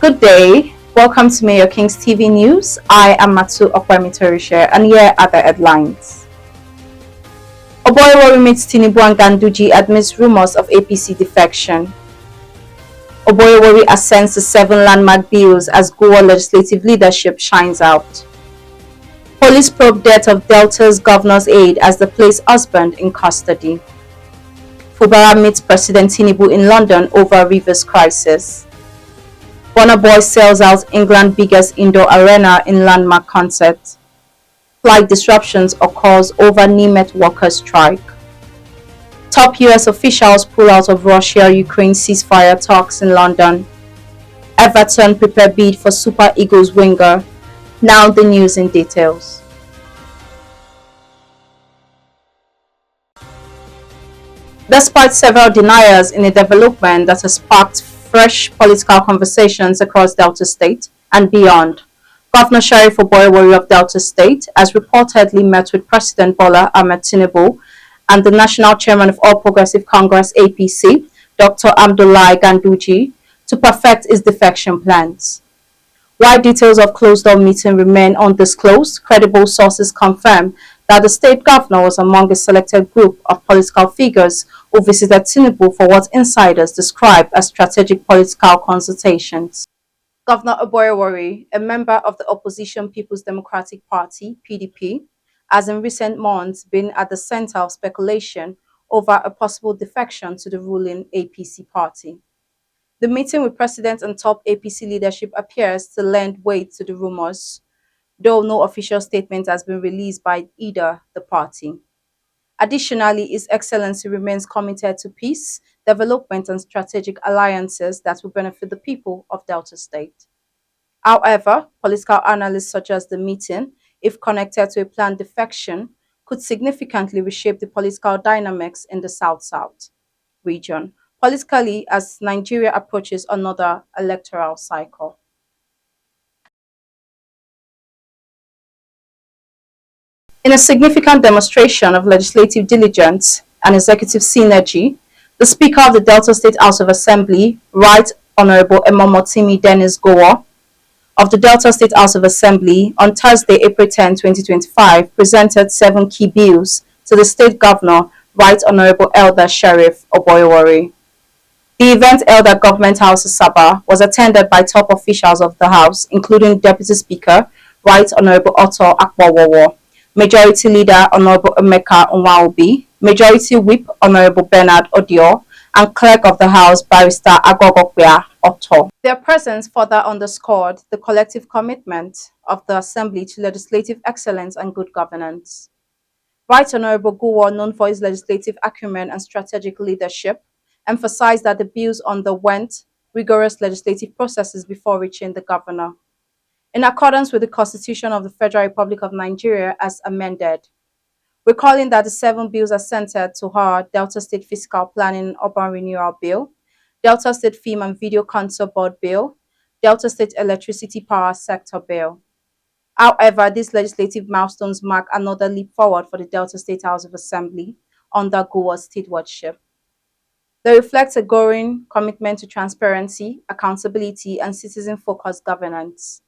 Good day. Welcome to Mayor King's TV News. I am Matsu Okwemitorishe, and here are the headlines. Oborevwori meets Tinubu and Ganduje amidst rumors of APC defection. Oborevwori ascends to 7 landmark bills as Goa legislative leadership shines out. Police probe death of Delta's governor's aide as they place husband in custody. Fubara meets President Tinubu in London over Rivers crisis. Burna Boy sells out England's biggest indoor arena in landmark concert. Flight disruptions occurs over Nimet workers' strike. Top US officials pull out of Russia-Ukraine ceasefire talks in London. Everton prepare bid for Super Eagles winger. Now the news in details. Despite several deniers in a development that has sparked fresh political conversations across Delta State and beyond, Governor Sheriff Oborevwori of Delta State has reportedly met with President Bola Ahmed Tinubu and the National Chairman of All Progressive Congress APC, Dr. Abdullahi Ganduje, to perfect his defection plans. While details of closed-door meeting remain undisclosed, credible sources confirm that the state governor was among a selected group of political figures who visited Tinubu for what insiders describe as strategic political consultations. Governor Oborevwori, a member of the opposition People's Democratic Party (PDP), has in recent months been at the center of speculation over a possible defection to the ruling APC party. The meeting with President and top APC leadership appears to lend weight to the rumors, though no official statement has been released by either the party. Additionally, His Excellency remains committed to peace, development, and strategic alliances that will benefit the people of Delta State. However, political analysts suggest the meeting, if connected to a planned defection, could significantly reshape the political dynamics in the South-South region, politically as Nigeria approaches another electoral cycle. In a significant demonstration of legislative diligence and executive synergy, the Speaker of the Delta State House of Assembly, Right Honorable Emomotimi Dennis Gowa, of the Delta State House of Assembly, on Thursday, April 10, 2025, presented 7 key bills to the State Governor, Right Honorable Elder Sheriff Oborevwori. The event held at Government House Asaba was attended by top officials of the House, including Deputy Speaker, Right Honorable Otto Akwawowo, Majority Leader Honorable Emeka Nwaobi, Majority Whip Honorable Bernard Odio, and Clerk of the House Barrister Agogokwe Otto. Their presence further underscored the collective commitment of the Assembly to legislative excellence and good governance. Right Honorable Gowa, known for his legislative acumen and strategic leadership, emphasized that the bills underwent rigorous legislative processes before reaching the governor, in accordance with the Constitution of the Federal Republic of Nigeria as amended, recalling that the 7 bills are centered to her Delta State Fiscal Planning and Urban Renewal Bill, Delta State Film and Video Concert Board Bill, Delta State Electricity Power Sector Bill. However, these legislative milestones mark another leap forward for the Delta State House of Assembly under Gowa's stewardship. They reflect a growing commitment to transparency, accountability, and citizen-focused governance.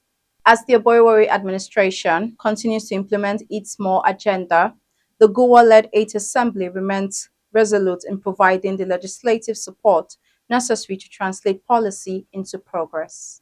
As the Oborevwori administration continues to implement its more agenda, the Gowa-led 8th Assembly remains resolute in providing the legislative support necessary to translate policy into progress.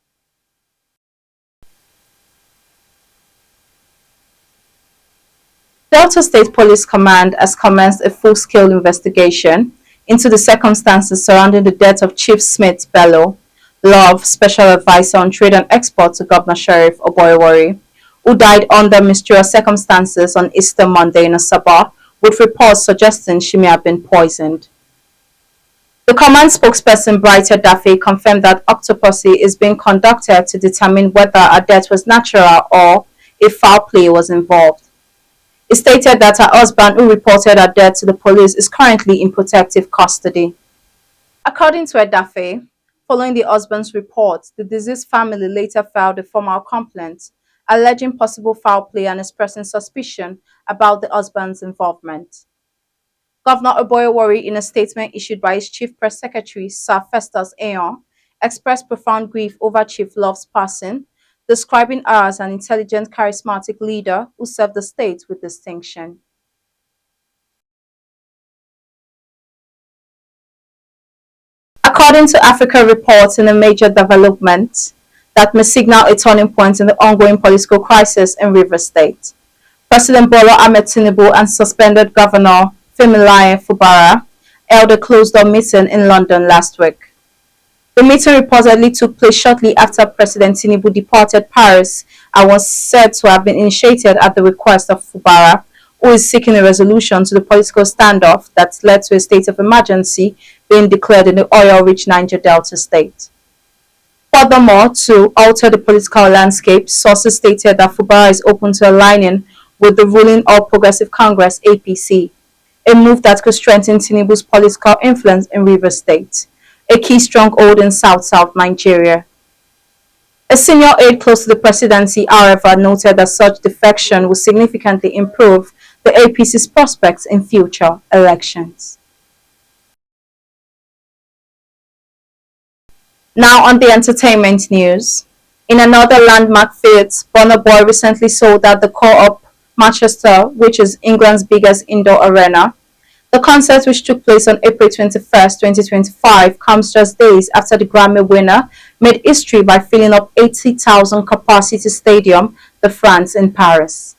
Delta State Police Command has commenced a full-scale investigation into the circumstances surrounding the death of Chief Shimite Bello Love, Special Advisor on Trade and Export to Governor Sheriff Oborevwori, who died under mysterious circumstances on Easter Monday in Asaba, with reports suggesting she may have been poisoned. The command spokesperson Brighter Daffy confirmed that autopsy is being conducted to determine whether her death was natural or if foul play was involved. It stated that her husband, who reported her death to the police, is currently in protective custody. According to Daffy, following the husband's report, the deceased family later filed a formal complaint alleging possible foul play and expressing suspicion about the husband's involvement. Governor Oborevwori, in a statement issued by his Chief Press Secretary, Sir Festus Ayon, expressed profound grief over Chief Love's passing, describing her as an intelligent, charismatic leader who served the state with distinction. According to Africa Reports, in a major development that may signal a turning point in the ongoing political crisis in Rivers State, President Bola Ahmed Tinubu and suspended Governor Femilaye Fubara held a closed-door meeting in London last week. The meeting reportedly took place shortly after President Tinubu departed Paris and was said to have been initiated at the request of Fubara, who is seeking a resolution to the political standoff that led to a state of emergency being declared in the oil-rich Niger Delta state. Furthermore, to alter the political landscape, sources stated that Fubara is open to aligning with the ruling All Progressive Congress (APC), a move that could strengthen Tinubu's political influence in Rivers State, a key stronghold in South Nigeria. A senior aide close to the presidency, however, noted that such defection would significantly improve the APC's prospects in future elections. Now on the entertainment news. In another landmark feat, Burna Boy recently sold out the Co-op Manchester, which is England's biggest indoor arena. The concert, which took place on April 21st, 2025, comes just days after the Grammy winner made history by filling up 80,000 capacity stadium, the France in Paris.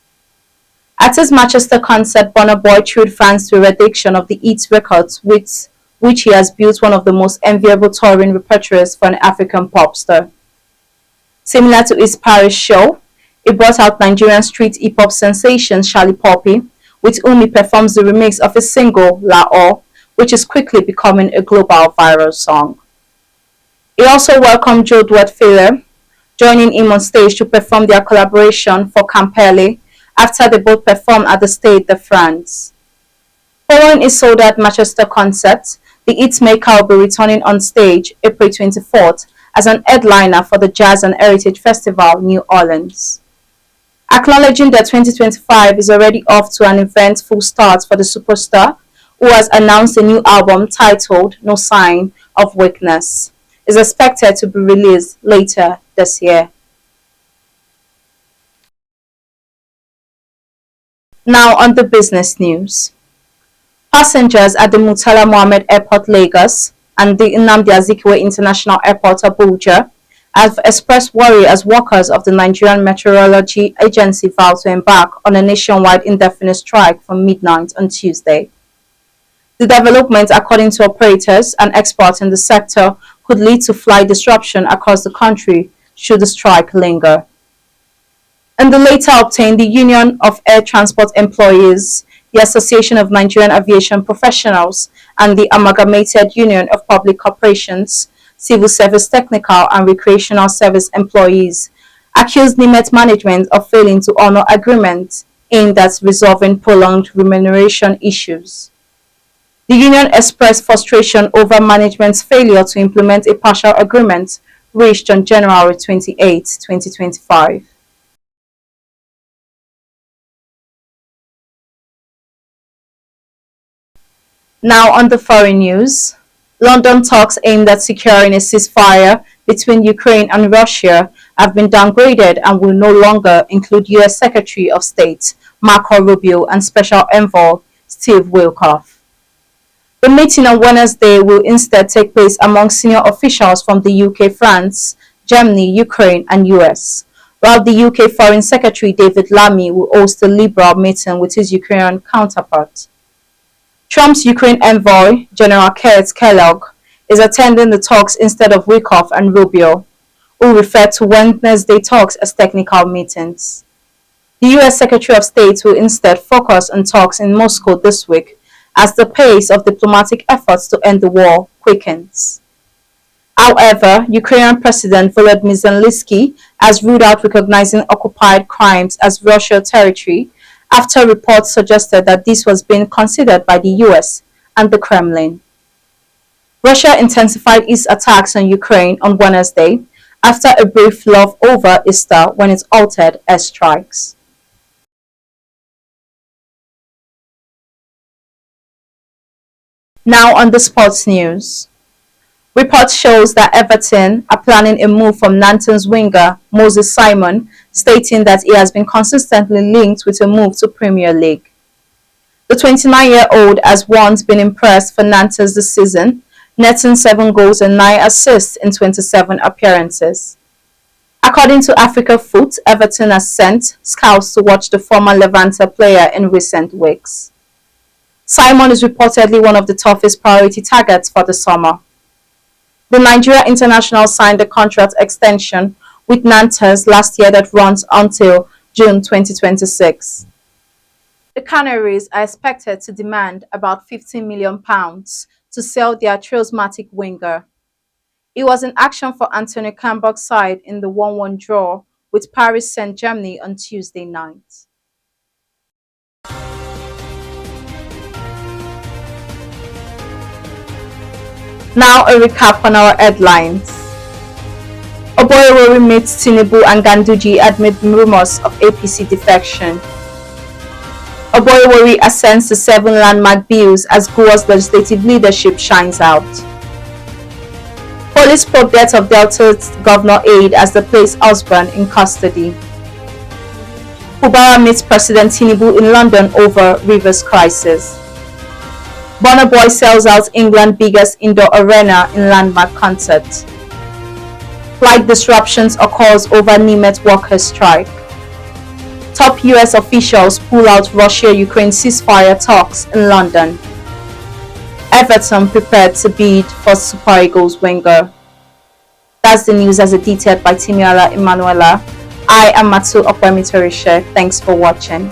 At his Manchester concert, Burna Boy thrilled fans to a rendition of the hit records with which he has built one of the most enviable touring repertoires for an African pop star. Similar to his Paris show, he brought out Nigerian street hip-hop sensation Charlie Poppy, with whom he performs the remix of his single "Lahore," which is quickly becoming a global viral song. He also welcomed Joe Duet-Filler, joining him on stage to perform their collaboration for Campele after they both performed at the Stade de France. Following his sold-out Manchester concert, the hitmaker will be returning on stage April 24th as an headliner for the Jazz and Heritage Festival, New Orleans. Acknowledging that 2025 is already off to an eventful start for the superstar, who has announced a new album titled No Sign of Weakness, is expected to be released later this year. Now on the business news. Passengers at the Murtala Mohammed Airport, Lagos, and the Nnamdi Azikiwe International Airport, Abuja, have expressed worry as workers of the Nigerian Meteorology Agency vow to embark on a nationwide indefinite strike from midnight on Tuesday. The development, according to operators and experts in the sector, could lead to flight disruption across the country should the strike linger. In the later obtained, the Union of Air Transport Employees, the Association of Nigerian Aviation Professionals, and the Amalgamated Union of Public Corporations, Civil Service Technical and Recreational Service Employees, accused NIMET management of failing to honor agreements aimed at resolving prolonged remuneration issues. The union expressed frustration over management's failure to implement a partial agreement reached on January 28, 2025. Now on the foreign news. London talks aimed at securing a ceasefire between Ukraine and Russia have been downgraded and will no longer include US Secretary of State Marco Rubio and Special Envoy Steve Witkoff. The meeting on Wednesday will instead take place among senior officials from the UK, France, Germany, Ukraine and US, while the UK Foreign Secretary David Lammy will host a liberal meeting with his Ukrainian counterpart. Trump's Ukraine envoy, General Kurt Kellogg, is attending the talks instead of Witkoff and Rubio, who referred to Wednesday talks as technical meetings. The US Secretary of State will instead focus on talks in Moscow this week as the pace of diplomatic efforts to end the war quickens. However, Ukrainian President Volodymyr Zelensky has ruled out recognizing occupied crimes as Russian territory after reports suggested that this was being considered by the US and the Kremlin. Russia intensified its attacks on Ukraine on Wednesday after a brief lull over Easter when it halted airstrikes. Now on the sports news. Report shows that Everton are planning a move from Nanton's winger Moses Simon, stating that he has been consistently linked with a move to Premier League. The 29-year-old has once been impressed for Nantes this season, netting 7 goals and 9 assists in 27 appearances. According to Africa Foot, Everton has sent scouts to watch the former Levante player in recent weeks. Simon is reportedly one of the toughest priority targets for the summer. The Nigeria international signed a contract extension with Nantes last year that runs until June 2026. The Canaries are expected to demand about £15 million to sell their charismatic winger. He was in action for Antonio Cambok's side in the 1-1 draw with Paris Saint-Germain on Tuesday night. Now a recap on our headlines. Oborevwori meets Tinubu and Ganduje amid rumours of APC defection. Oborevwori ascends to 7 landmark bills as Goa's legislative leadership shines out. Police probe death of Delta's Governor Aide as they place husband in custody. Fubara meets President Tinubu in London over Rivers crisis. Burna Boy sells out England's biggest indoor arena in landmark concert. Flight disruptions occurs over Nimet workers' strike. Top US officials pull out Russia-Ukraine ceasefire talks in London. Everton prepared to bid for Super Eagles winger. That's the news as detailed by Timiala Emanuela. I am Matsu Okwemitorishe. Thanks for watching.